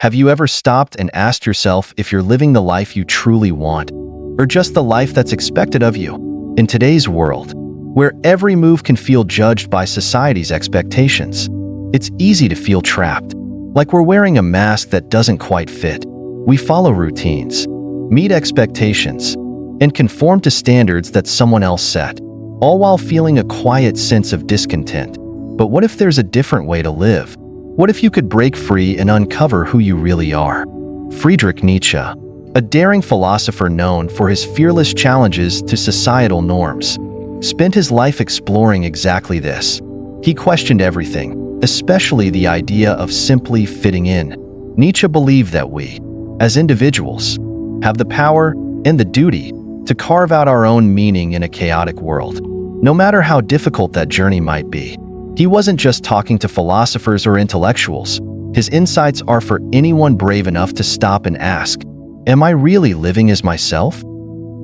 Have you ever stopped and asked yourself if you're living the life you truly want, or just the life that's expected of you? In today's world, where every move can feel judged by society's expectations, it's easy to feel trapped, like we're wearing a mask that doesn't quite fit. We follow routines, meet expectations, and conform to standards that someone else set, all while feeling a quiet sense of discontent. But what if there's a different way to live? What if you could break free and uncover who you really are? Friedrich Nietzsche, a daring philosopher known for his fearless challenges to societal norms, spent his life exploring exactly this. He questioned everything, especially the idea of simply fitting in. Nietzsche believed that we, as individuals, have the power and the duty to carve out our own meaning in a chaotic world, no matter how difficult that journey might be. He wasn't just talking to philosophers or intellectuals. His insights are for anyone brave enough to stop and ask, am I really living as myself?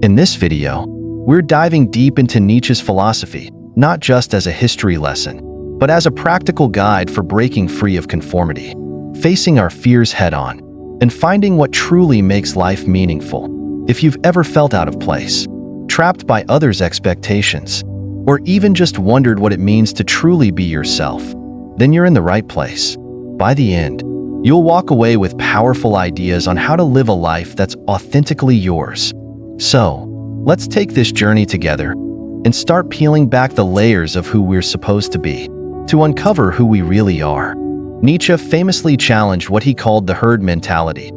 In this video, we're diving deep into Nietzsche's philosophy, not just as a history lesson, but as a practical guide for breaking free of conformity, facing our fears head-on, and finding what truly makes life meaningful. If you've ever felt out of place, trapped by others' expectations, or even just wondered what it means to truly be yourself, then you're in the right place. By the end, you'll walk away with powerful ideas on how to live a life that's authentically yours. So, let's take this journey together and start peeling back the layers of who we're supposed to be, to uncover who we really are. Nietzsche famously challenged what he called the herd mentality,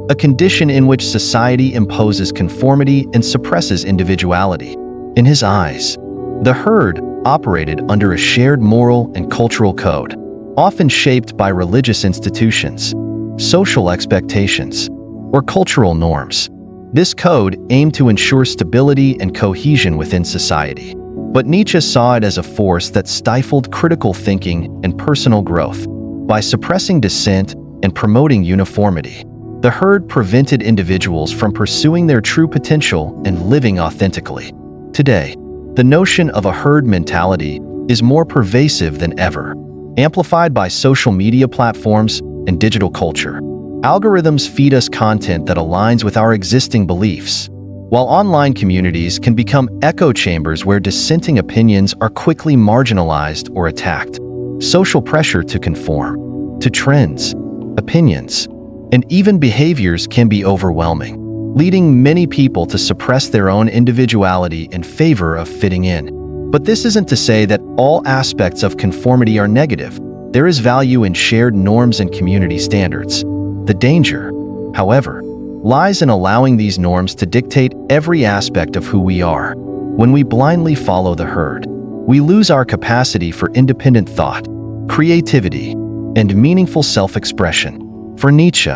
a condition in which society imposes conformity and suppresses individuality. In his eyes, the herd operated under a shared moral and cultural code, often shaped by religious institutions, social expectations, or cultural norms. This code aimed to ensure stability and cohesion within society. But Nietzsche saw it as a force that stifled critical thinking and personal growth. By suppressing dissent and promoting uniformity, the herd prevented individuals from pursuing their true potential and living authentically. Today, the notion of a herd mentality is more pervasive than ever, amplified by social media platforms and digital culture. Algorithms feed us content that aligns with our existing beliefs, while online communities can become echo chambers where dissenting opinions are quickly marginalized or attacked. Social pressure to conform to trends, opinions, and even behaviors can be overwhelming, leading many people to suppress their own individuality in favor of fitting in. But this isn't to say that all aspects of conformity are negative. There is value in shared norms and community standards. The danger, however, lies in allowing these norms to dictate every aspect of who we are. When we blindly follow the herd, we lose our capacity for independent thought, creativity, and meaningful self-expression. For Nietzsche,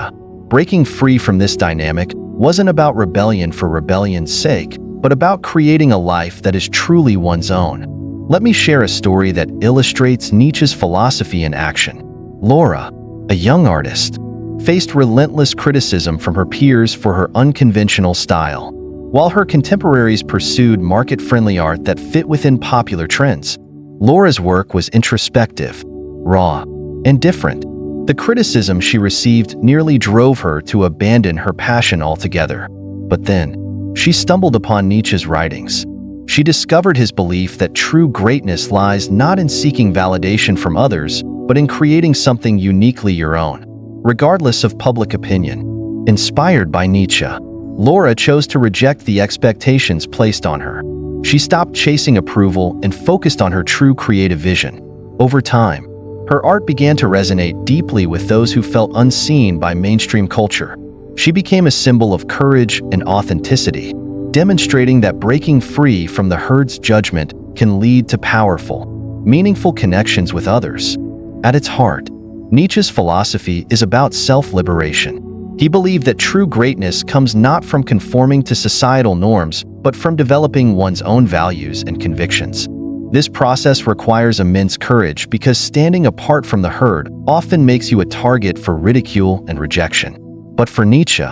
breaking free from this dynamic wasn't about rebellion for rebellion's sake, but about creating a life that is truly one's own. Let me share a story that illustrates Nietzsche's philosophy in action. Laura, a young artist, faced relentless criticism from her peers for her unconventional style. While her contemporaries pursued market-friendly art that fit within popular trends, Laura's work was introspective, raw, and different. The criticism she received nearly drove her to abandon her passion altogether. But then, she stumbled upon Nietzsche's writings. She discovered his belief that true greatness lies not in seeking validation from others, but in creating something uniquely your own, regardless of public opinion. Inspired by Nietzsche, Laura chose to reject the expectations placed on her. She stopped chasing approval and focused on her true creative vision. Over time, her art began to resonate deeply with those who felt unseen by mainstream culture. She became a symbol of courage and authenticity, demonstrating that breaking free from the herd's judgment can lead to powerful, meaningful connections with others. At its heart, Nietzsche's philosophy is about self-liberation. He believed that true greatness comes not from conforming to societal norms, but from developing one's own values and convictions. This process requires immense courage because standing apart from the herd often makes you a target for ridicule and rejection. But for Nietzsche,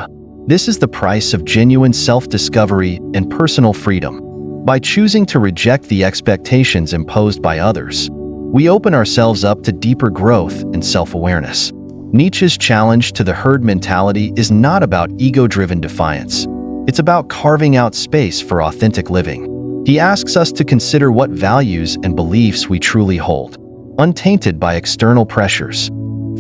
this is the price of genuine self-discovery and personal freedom. By choosing to reject the expectations imposed by others, we open ourselves up to deeper growth and self-awareness. Nietzsche's challenge to the herd mentality is not about ego-driven defiance. It's about carving out space for authentic living. He asks us to consider what values and beliefs we truly hold, untainted by external pressures.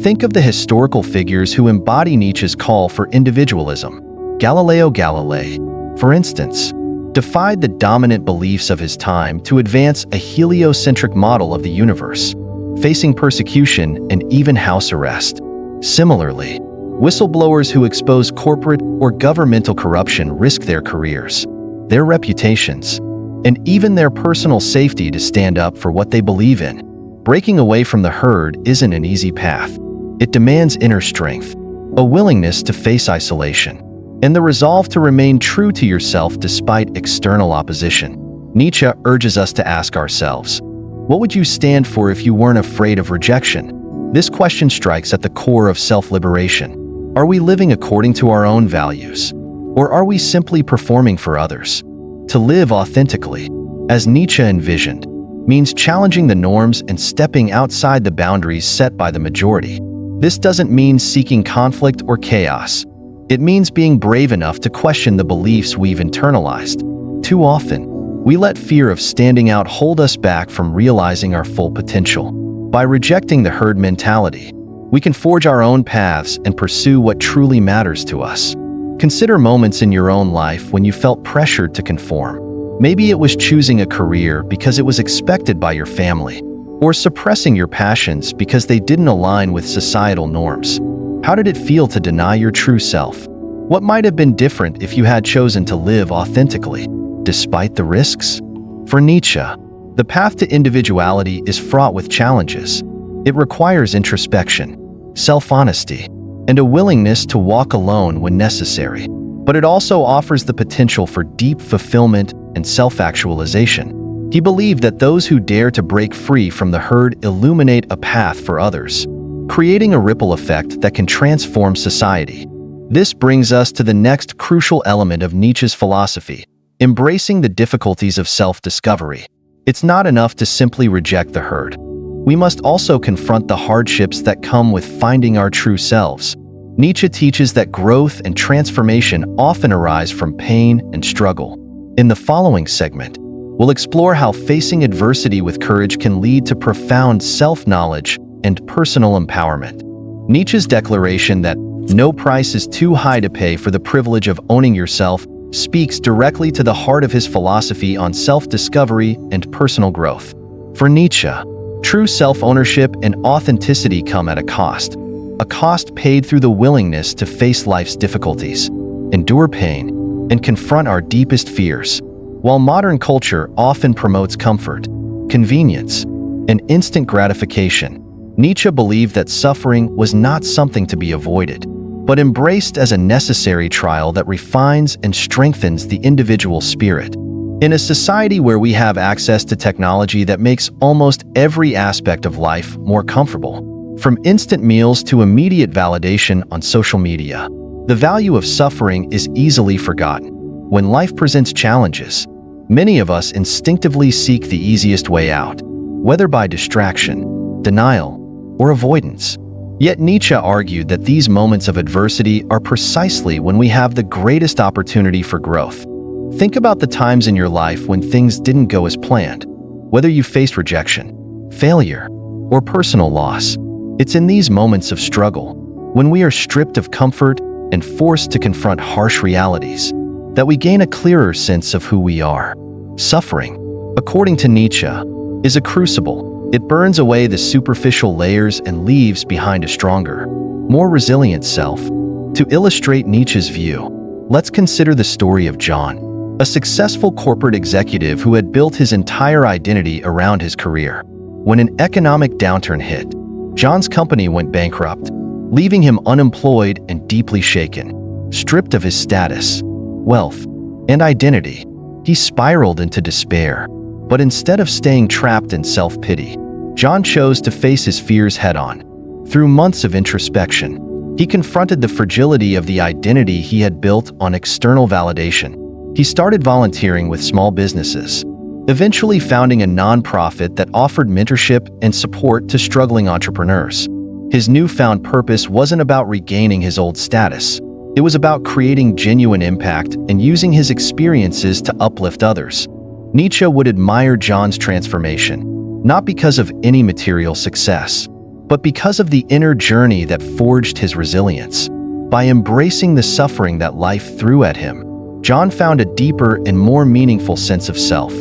Think of the historical figures who embody Nietzsche's call for individualism. Galileo Galilei, for instance, defied the dominant beliefs of his time to advance a heliocentric model of the universe, facing persecution and even house arrest. Similarly, whistleblowers who expose corporate or governmental corruption risk their careers, their reputations, and even their personal safety to stand up for what they believe in. Breaking away from the herd isn't an easy path. It demands inner strength, a willingness to face isolation, and the resolve to remain true to yourself despite external opposition. Nietzsche urges us to ask ourselves, what would you stand for if you weren't afraid of rejection? This question strikes at the core of self-liberation. Are we living according to our own values, or are we simply performing for others? To live authentically, as Nietzsche envisioned, means challenging the norms and stepping outside the boundaries set by the majority. This doesn't mean seeking conflict or chaos. It means being brave enough to question the beliefs we've internalized. Too often, we let fear of standing out hold us back from realizing our full potential. By rejecting the herd mentality, we can forge our own paths and pursue what truly matters to us. Consider moments in your own life when you felt pressured to conform. Maybe it was choosing a career because it was expected by your family, or suppressing your passions because they didn't align with societal norms. How did it feel to deny your true self? What might have been different if you had chosen to live authentically, despite the risks? For Nietzsche, the path to individuality is fraught with challenges. It requires introspection, self-honesty, and a willingness to walk alone when necessary. But it also offers the potential for deep fulfillment and self-actualization. He believed that those who dare to break free from the herd illuminate a path for others, creating a ripple effect that can transform society. This brings us to the next crucial element of Nietzsche's philosophy, embracing the difficulties of self-discovery. It's not enough to simply reject the herd. We must also confront the hardships that come with finding our true selves. Nietzsche teaches that growth and transformation often arise from pain and struggle. In the following segment, we'll explore how facing adversity with courage can lead to profound self-knowledge and personal empowerment. Nietzsche's declaration that no price is too high to pay for the privilege of owning yourself speaks directly to the heart of his philosophy on self-discovery and personal growth. For Nietzsche, true self-ownership and authenticity come at a cost paid through the willingness to face life's difficulties, endure pain, and confront our deepest fears. While modern culture often promotes comfort, convenience, and instant gratification, Nietzsche believed that suffering was not something to be avoided, but embraced as a necessary trial that refines and strengthens the individual spirit. In a society where we have access to technology that makes almost every aspect of life more comfortable, from instant meals to immediate validation on social media, the value of suffering is easily forgotten. When life presents challenges, many of us instinctively seek the easiest way out, whether by distraction, denial, or avoidance. Yet Nietzsche argued that these moments of adversity are precisely when we have the greatest opportunity for growth. Think about the times in your life when things didn't go as planned, whether you faced rejection, failure, or personal loss. It's in these moments of struggle, when we are stripped of comfort and forced to confront harsh realities, that we gain a clearer sense of who we are. Suffering, according to Nietzsche, is a crucible. It burns away the superficial layers and leaves behind a stronger, more resilient self. To illustrate Nietzsche's view, let's consider the story of John, a successful corporate executive who had built his entire identity around his career. When an economic downturn hit, John's company went bankrupt, leaving him unemployed and deeply shaken. Stripped of his status, wealth, and identity, he spiraled into despair. But instead of staying trapped in self-pity, John chose to face his fears head-on. Through months of introspection, he confronted the fragility of the identity he had built on external validation. He started volunteering with small businesses, eventually founding a nonprofit that offered mentorship and support to struggling entrepreneurs. His newfound purpose wasn't about regaining his old status. It was about creating genuine impact and using his experiences to uplift others. Nietzsche would admire John's transformation, not because of any material success, but because of the inner journey that forged his resilience. By embracing the suffering that life threw at him, John found a deeper and more meaningful sense of self.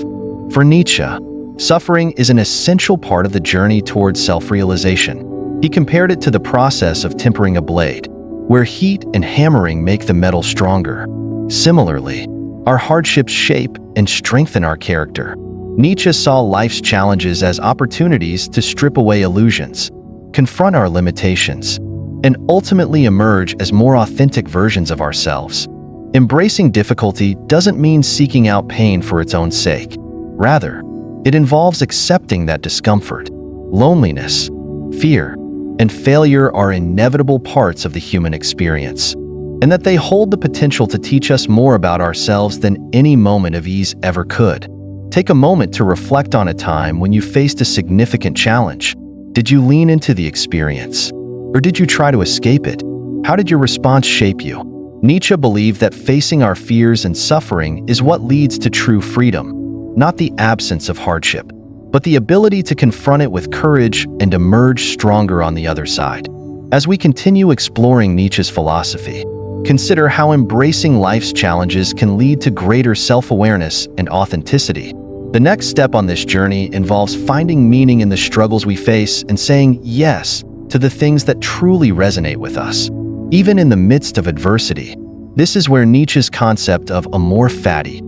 For Nietzsche, suffering is an essential part of the journey towards self-realization. He compared it to the process of tempering a blade, where heat and hammering make the metal stronger. Similarly, our hardships shape and strengthen our character. Nietzsche saw life's challenges as opportunities to strip away illusions, confront our limitations, and ultimately emerge as more authentic versions of ourselves. Embracing difficulty doesn't mean seeking out pain for its own sake. Rather, it involves accepting that discomfort, loneliness, fear, and failure are inevitable parts of the human experience, and that they hold the potential to teach us more about ourselves than any moment of ease ever could. Take a moment to reflect on a time when you faced a significant challenge. Did you lean into the experience, or did you try to escape it? How did your response shape you? Nietzsche believed that facing our fears and suffering is what leads to true freedom, not the absence of hardship, but the ability to confront it with courage and emerge stronger on the other side. As we continue exploring Nietzsche's philosophy, consider how embracing life's challenges can lead to greater self-awareness and authenticity. The next step on this journey involves finding meaning in the struggles we face and saying yes to the things that truly resonate with us, even in the midst of adversity. This is where Nietzsche's concept of amor fati,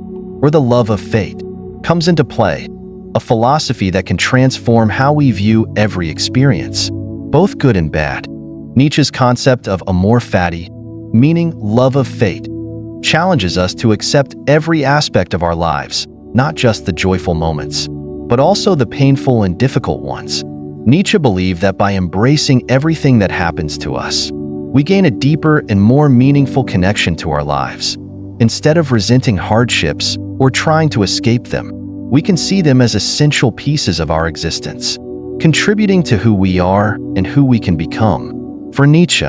or the love of fate, comes into play, a philosophy that can transform how we view every experience, both good and bad. Nietzsche's concept of amor fati, meaning love of fate, challenges us to accept every aspect of our lives, not just the joyful moments, but also the painful and difficult ones. Nietzsche believed that by embracing everything that happens to us, we gain a deeper and more meaningful connection to our lives. Instead of resenting hardships or trying to escape them, we can see them as essential pieces of our existence, contributing to who we are and who we can become. For Nietzsche,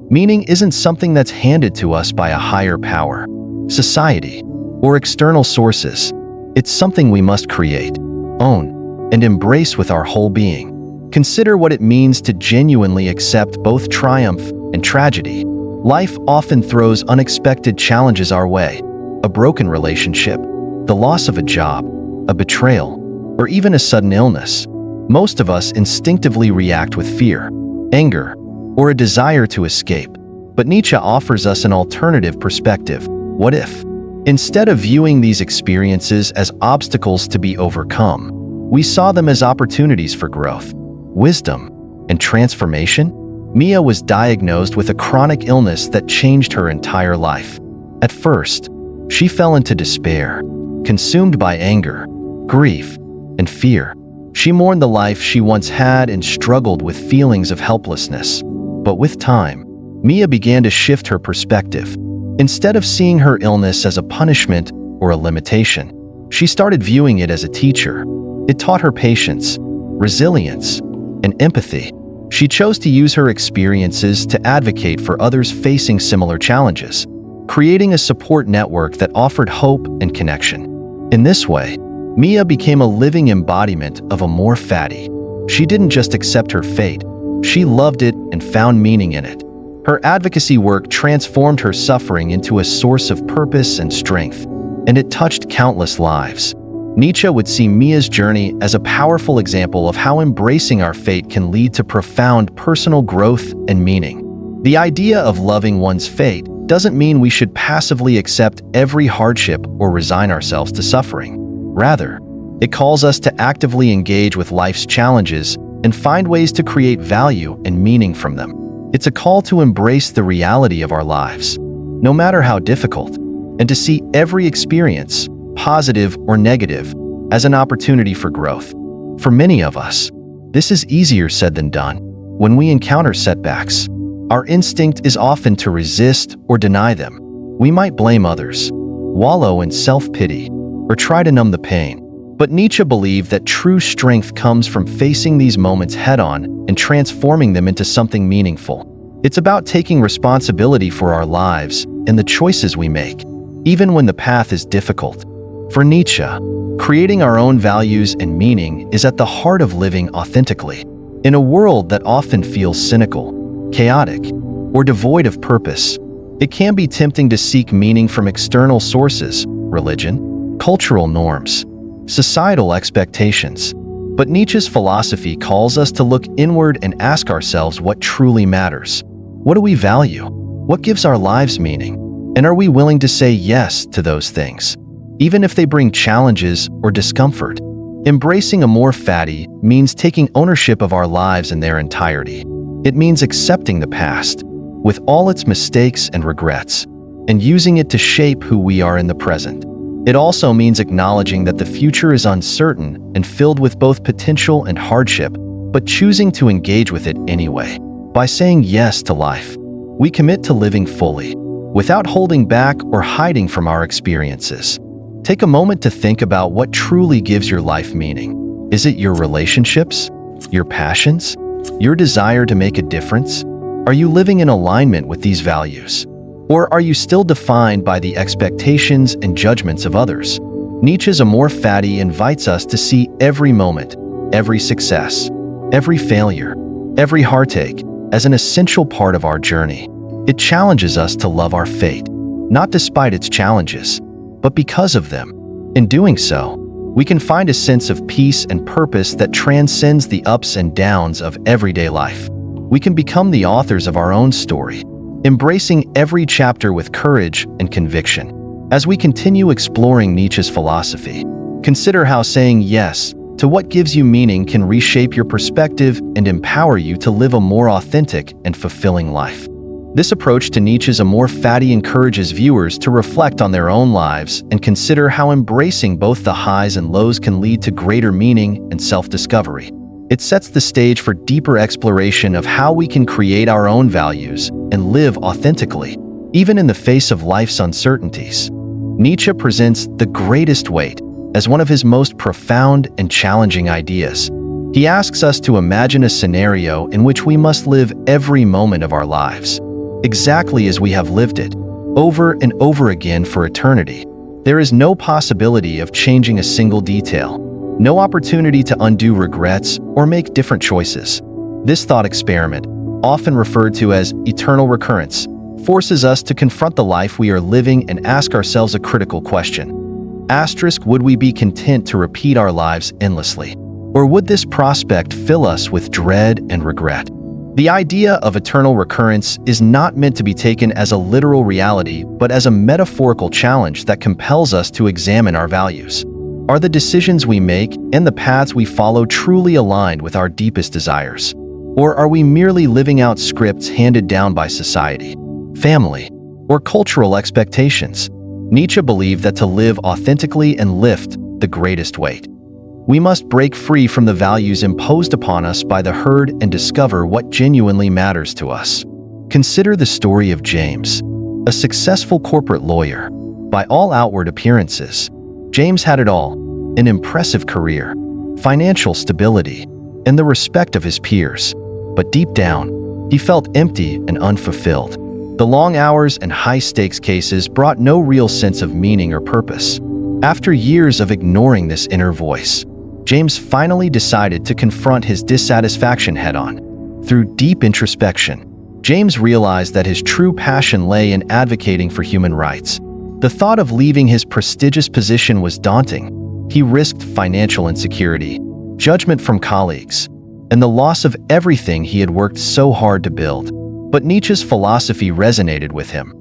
meaning isn't something that's handed to us by a higher power, society, or external sources. It's something we must create, own, and embrace with our whole being. Consider what it means to genuinely accept both triumph and tragedy. Life often throws unexpected challenges our way: a broken relationship, the loss of a job, a betrayal, or even a sudden illness. Most of us instinctively react with fear, anger, or a desire to escape. But Nietzsche offers us an alternative perspective. What if, instead of viewing these experiences as obstacles to be overcome, we saw them as opportunities for growth, wisdom, and transformation? Mia was diagnosed with a chronic illness that changed her entire life. At first, she fell into despair, consumed by anger, grief, and fear. She mourned the life she once had and struggled with feelings of helplessness. But with time, Mia began to shift her perspective. Instead of seeing her illness as a punishment or a limitation, she started viewing it as a teacher. It taught her patience, resilience, and empathy. She chose to use her experiences to advocate for others facing similar challenges, creating a support network that offered hope and connection. In this way, Mia became a living embodiment of amor fati. She didn't just accept her fate, she loved it and found meaning in it. Her advocacy work transformed her suffering into a source of purpose and strength, and it touched countless lives. Nietzsche would see Mia's journey as a powerful example of how embracing our fate can lead to profound personal growth and meaning. The idea of loving one's fate doesn't mean we should passively accept every hardship or resign ourselves to suffering. Rather, it calls us to actively engage with life's challenges and find ways to create value and meaning from them. It's a call to embrace the reality of our lives, no matter how difficult, and to see every experience, positive or negative, as an opportunity for growth. For many of us, this is easier said than done. When we encounter setbacks, our instinct is often to resist or deny them. We might blame others, wallow in self-pity, or try to numb the pain. But Nietzsche believed that true strength comes from facing these moments head-on and transforming them into something meaningful. It's about taking responsibility for our lives and the choices we make, even when the path is difficult. For Nietzsche, creating our own values and meaning is at the heart of living authentically. In a world that often feels cynical, chaotic, or devoid of purpose, it can be tempting to seek meaning from external sources, religion, cultural norms, societal expectations. But Nietzsche's philosophy calls us to look inward and ask ourselves what truly matters. What do we value? What gives our lives meaning? And are we willing to say yes to those things, even if they bring challenges or discomfort? Embracing amor fati means taking ownership of our lives in their entirety. It means accepting the past, with all its mistakes and regrets, and using it to shape who we are in the present. It also means acknowledging that the future is uncertain and filled with both potential and hardship, but choosing to engage with it anyway. By saying yes to life, we commit to living fully, without holding back or hiding from our experiences. Take a moment to think about what truly gives your life meaning. Is it your relationships, your passions, your desire to make a difference? Are you living in alignment with these values? Or are you still defined by the expectations and judgments of others? Nietzsche's amor fati invites us to see every moment, every success, every failure, every heartache as an essential part of our journey. It challenges us to love our fate, not despite its challenges, but because of them. In doing so, we can find a sense of peace and purpose that transcends the ups and downs of everyday life. We can become the authors of our own story, embracing every chapter with courage and conviction. As we continue exploring Nietzsche's philosophy, consider how saying yes to what gives you meaning can reshape your perspective and empower you to live a more authentic and fulfilling life. This approach to Nietzsche's amor fati encourages viewers to reflect on their own lives and consider how embracing both the highs and lows can lead to greater meaning and self-discovery. It sets the stage for deeper exploration of how we can create our own values and live authentically, even in the face of life's uncertainties. Nietzsche presents the greatest weight as one of his most profound and challenging ideas. He asks us to imagine a scenario in which we must live every moment of our lives exactly as we have lived it, over and over again for eternity. There is no possibility of changing a single detail, no opportunity to undo regrets or make different choices. This thought experiment, often referred to as eternal recurrence, forces us to confront the life we are living and ask ourselves a critical question. Would we be content to repeat our lives endlessly? Or would this prospect fill us with dread and regret? The idea of eternal recurrence is not meant to be taken as a literal reality, but as a metaphorical challenge that compels us to examine our values. Are the decisions we make and the paths we follow truly aligned with our deepest desires? Or are we merely living out scripts handed down by society, family, or cultural expectations? Nietzsche believed that to live authentically and lift the greatest weight, we must break free from the values imposed upon us by the herd and discover what genuinely matters to us. Consider the story of James, a successful corporate lawyer. By all outward appearances, James had it all: an impressive career, financial stability, and the respect of his peers. But deep down, he felt empty and unfulfilled. The long hours and high-stakes cases brought no real sense of meaning or purpose. After years of ignoring this inner voice, James finally decided to confront his dissatisfaction head-on. Through deep introspection, James realized that his true passion lay in advocating for human rights. The thought of leaving his prestigious position was daunting. He risked financial insecurity, judgment from colleagues, and the loss of everything he had worked so hard to build. But Nietzsche's philosophy resonated with him.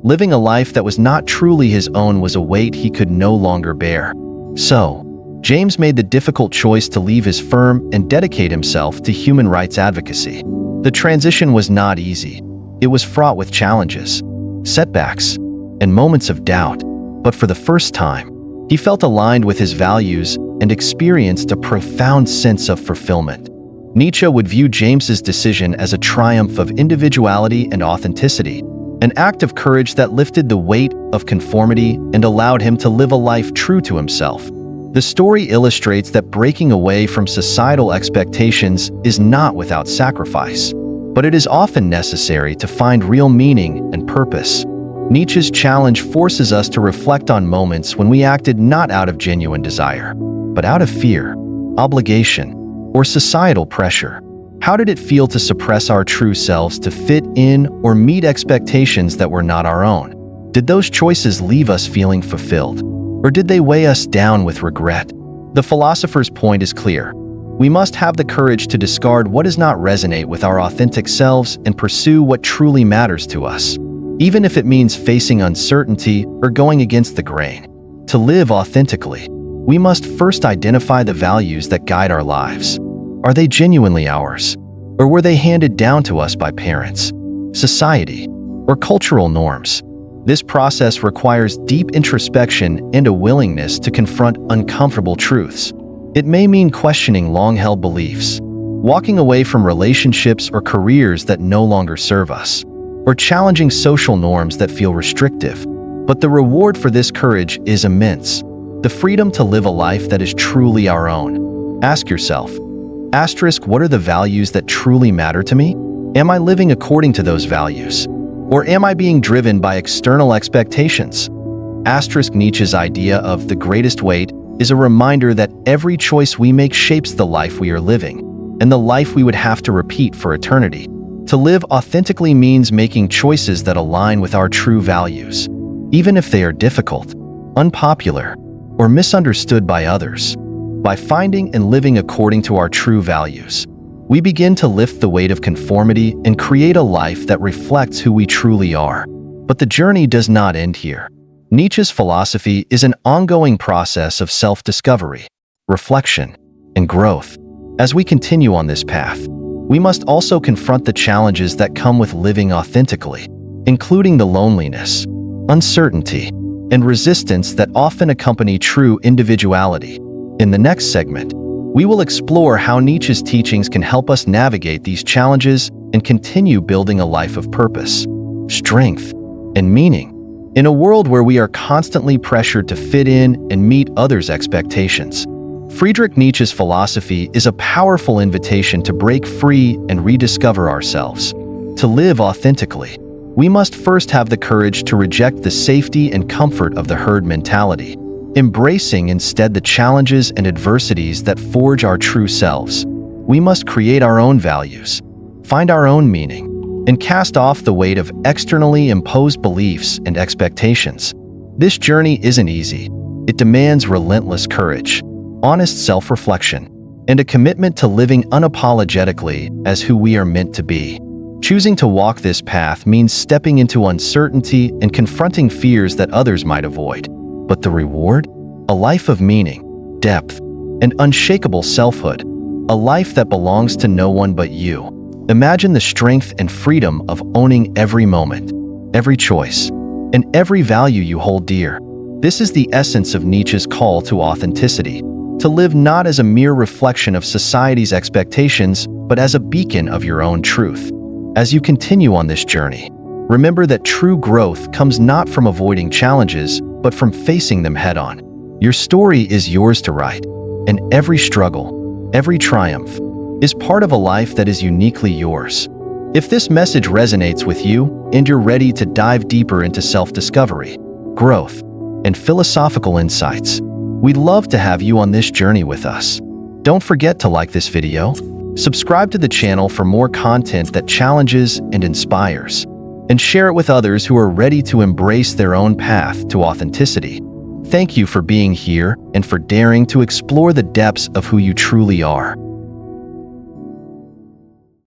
Living a life that was not truly his own was a weight he could no longer bear. So, James made the difficult choice to leave his firm and dedicate himself to human rights advocacy. The transition was not easy. It was fraught with challenges, setbacks, and moments of doubt. But for the first time, he felt aligned with his values and experienced a profound sense of fulfillment. Nietzsche would view James's decision as a triumph of individuality and authenticity, an act of courage that lifted the weight of conformity and allowed him to live a life true to himself. The story illustrates that breaking away from societal expectations is not without sacrifice, but it is often necessary to find real meaning and purpose. Nietzsche's challenge forces us to reflect on moments when we acted not out of genuine desire, but out of fear, obligation, or societal pressure. How did it feel to suppress our true selves to fit in or meet expectations that were not our own? Did those choices leave us feeling fulfilled, or did they weigh us down with regret? The philosopher's point is clear. We must have the courage to discard what does not resonate with our authentic selves and pursue what truly matters to us, even if it means facing uncertainty or going against the grain. To live authentically, we must first identify the values that guide our lives. Are they genuinely ours, or were they handed down to us by parents, society, or cultural norms? This process requires deep introspection and a willingness to confront uncomfortable truths. It may mean questioning long-held beliefs, walking away from relationships or careers that no longer serve us, or challenging social norms that feel restrictive. But the reward for this courage is immense: the freedom to live a life that is truly our own. Ask yourself, what are the values that truly matter to me? Am I living according to those values? Or am I being driven by external expectations? Nietzsche's idea of the greatest weight is a reminder that every choice we make shapes the life we are living, and the life we would have to repeat for eternity. To live authentically means making choices that align with our true values, even if they are difficult, unpopular, or misunderstood by others. By finding and living according to our true values, we begin to lift the weight of conformity and create a life that reflects who we truly are. But the journey does not end here. Nietzsche's philosophy is an ongoing process of self-discovery, reflection, and growth. As we continue on this path, we must also confront the challenges that come with living authentically, including the loneliness, uncertainty, and resistance that often accompany true individuality. In the next segment, we will explore how Nietzsche's teachings can help us navigate these challenges and continue building a life of purpose, strength, and meaning. In a world where we are constantly pressured to fit in and meet others' expectations, Friedrich Nietzsche's philosophy is a powerful invitation to break free and rediscover ourselves. To live authentically, we must first have the courage to reject the safety and comfort of the herd mentality, embracing instead the challenges and adversities that forge our true selves. We must create our own values, find our own meaning, and cast off the weight of externally imposed beliefs and expectations. This journey isn't easy. It demands relentless courage, honest self-reflection, and a commitment to living unapologetically as who we are meant to be. Choosing to walk this path means stepping into uncertainty and confronting fears that others might avoid. But the reward? A life of meaning, depth, and unshakable selfhood. A life that belongs to no one but you. Imagine the strength and freedom of owning every moment, every choice, and every value you hold dear. This is the essence of Nietzsche's call to authenticity, to live not as a mere reflection of society's expectations, but as a beacon of your own truth. As you continue on this journey, remember that true growth comes not from avoiding challenges, but from facing them head-on. Your story is yours to write, and every struggle, every triumph, is part of a life that is uniquely yours. If this message resonates with you and you're ready to dive deeper into self-discovery, growth, and philosophical insights, we'd love to have you on this journey with us. Don't forget to like this video, subscribe to the channel for more content that challenges and inspires, and share it with others who are ready to embrace their own path to authenticity. Thank you for being here and for daring to explore the depths of who you truly are.